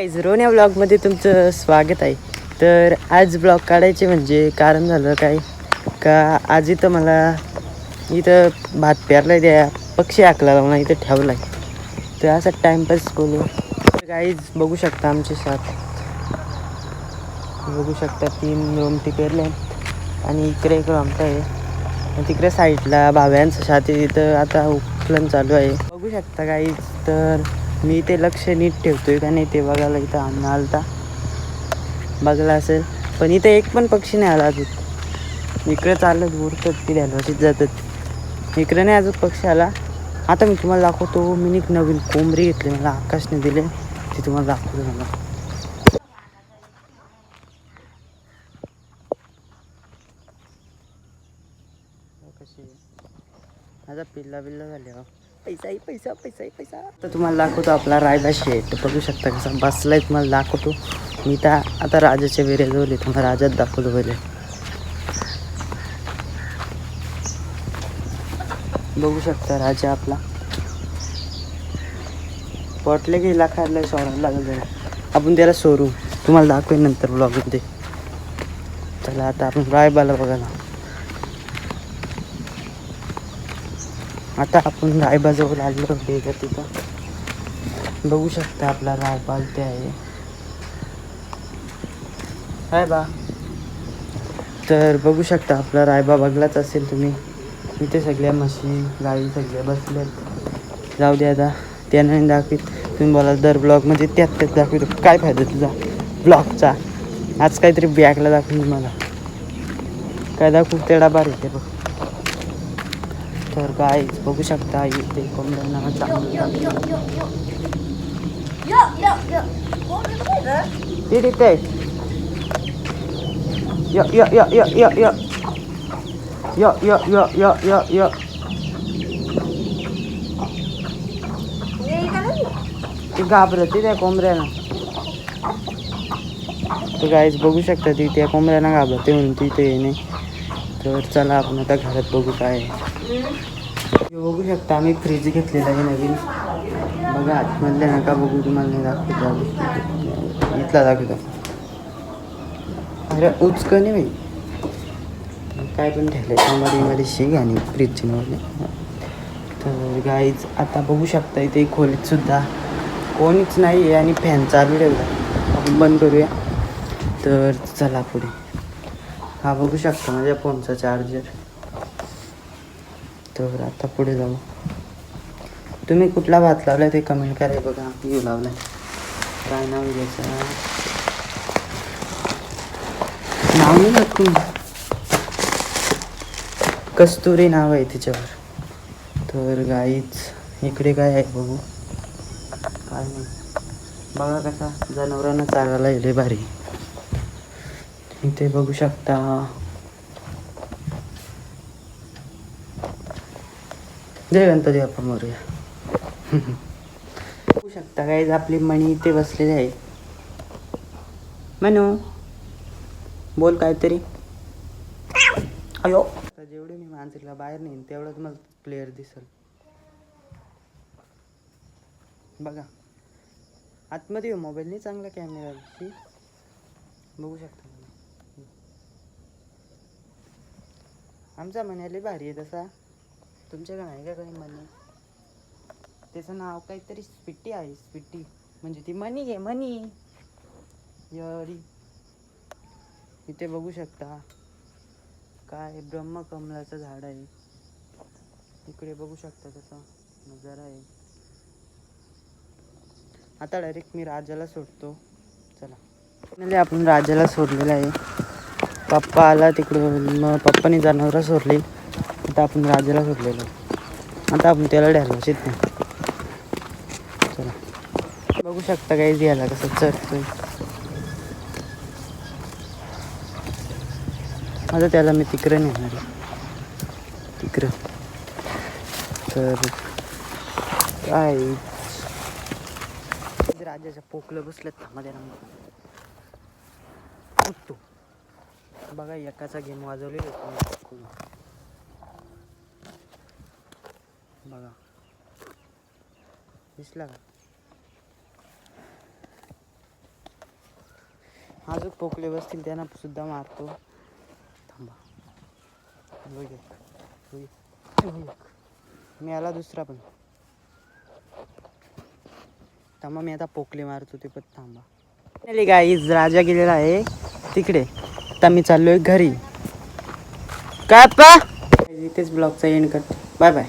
Guys Ronya ब्लॉगमध्ये तुमचं स्वागत आहे. तर आज ब्लॉग काढायचे म्हणजे कारण झालं काय का आज इथं मला इथं भात पेरला द्या पक्षी आकला लावून इथं ठेवला आहे. तर असा टाईमपास बोलू. गाईज बघू शकता आमचे साथ बघू शकता 3 रोमटी पेरले आणि इकडे एक रोमटा आहे आणि तिकडे साईडला भाव्यांचं छाती तिथं आता उपलन चालू आहे. बघू शकता गाईज. तर मी ते लक्ष नीट ठेवतोय का नाही ते बघायला इथं अन्न आलता बघला असेल, पण इथं एक पण पक्षी नाही आला अजून. इकडे चालत उरतात की ढालवाशीत जातात, इकडे नाही अजून पक्षी आला. आता मी तुम्हाला दाखवतो. मी एक नवीन कोंबडी घेतली, मला आकाशने दिले, ती तुम्हाला दाखवतो. मला कशी माझा पिल्ला बिल्ला झाले पैसा पैसा पैसा पैसा. तर तुम्हाला दाखवतो आपला रायदा शेट. बघू शकता कसा बसलाय, तुम्हाला दाखवतो. मी तर आता राजाच्या वेऱ्याजवळ तुम्हाला राजात दाखवतो पहिले. बघू शकता राजा आपला पोटले गेला खायला सोडायला लागल जरा. आपण त्याला सोडू, तुम्हाला दाखवेन नंतर ब्लॉगमध्ये. चला आता आपण रायबाला बघायला. आता आपण रायबाजवळ आलेलो बेगा तिथं. बघू शकता आपला रायबाल ते आहे रायबा. तर बघू शकता आपला रायबा बघलाच असेल तुम्ही. इथे सगळ्या म्हशी गाई सगळ्या बसल्यात. जाऊ द्या आता त्याने दाखवित. तुम्ही बोला दर ब्लॉगमध्ये त्यात दाखवितो. काय फायदा तुझा ब्लॉगचा? आज काहीतरी बॅगला दाखवून मला काय दाखवू तेवढा बार येते बघ. तर काय बघू शकता इथे कोंबड्यांना तिथे या या या या या या या या या या या या ती घाबरते त्या कोंबड्याला. तर गाईज बघू शकता ती त्या कोंबड्यांना घाबरते म्हणून तिथे येणे. तर चला आपण आता घरात बघू काय बघू शकता. आम्ही फ्रीज घेतलेला आहे नवीन. बघा आतमधल्या नका बघू, तुम्हाला नाही दाखवतो. इथला दाखवतो. अरे उचक नाही बाई, काय पण ठेवलं मध्ये शिग आणि फ्रीजची नवले. तर गाईज आता बघू शकता इथे खोलीत सुद्धा कोणीच नाही आहे आणि फॅन चालू ठेवला. आपण बंद करूया. तर चला पुढे. हा बघू शकता माझ्या फोनचा चार्जर. तर आता पुढे जाऊ. तुम्ही कुठला भात लावला ते कमेंट करा. बघा येऊ लावला. काय नाव घ्यायचं नाव नाही नक्की. कस्तुरी नाव आहे तिच्यावर. तर गाईच इकडे काय आहे बघू. काय नाही बघा कसा जनावरांना चारायला येले भारी. इथे बघू शकता. जय गणपती बाप्पा मोरया. बघू शकता गाईज आपली मणी इथे बसलेली आहे. म्हणू बोल काहीतरी. अयो जेवढे मी माणसाला बाहेर नेईन तेवढं तुम्हाला क्लिअर दिसेल. बघा आतमध्ये मोबाईल नाही चांगला कॅमेरा. बघू शकता आमचा म्हणाले भारी आहे तसा. तुमच्याकडे आहे का काही मनी? त्याचं नाव काहीतरी स्पिट्टी आहे. स्पिट्टी म्हणजे ती मनी आहे. मनी यरी इथे बघू शकता काय ब्रह्मकमलाचं झाड आहे. इकडे बघू शकता त्याचा नजारा आहे. आता डायरेक्ट मी राजाला सोडतो. चला म्हणजे आपण राजाला सोडलेलं आहे. पप्पा आला तिकडून, मग पप्पाने जनावरं सोडली. आता आपण राजाला सोडलेलं आहे. आता आपण त्याला ढालवाशीत नाही. चला बघू शकता काही द्यायला कसं चढतोय. आता त्याला मी तिकडं नेणार तिकडं. तर काय राजाच्या पोकलं बसलेत थांबा उठतो. बघा एकाचा गेम वाजवले बघा दिसला का. अजून पोकले बसतील त्यांना सुद्धा मारतो. थांबा. मी आला दुसरा पण. थांबा मी आता पोकले मारतो ते पण. थांबा गाईज राजा गेलेला आहे तिकडे. आता मी चाललोय घरी. काय इथेच ब्लॉगचा एंड करतो. Bye bye.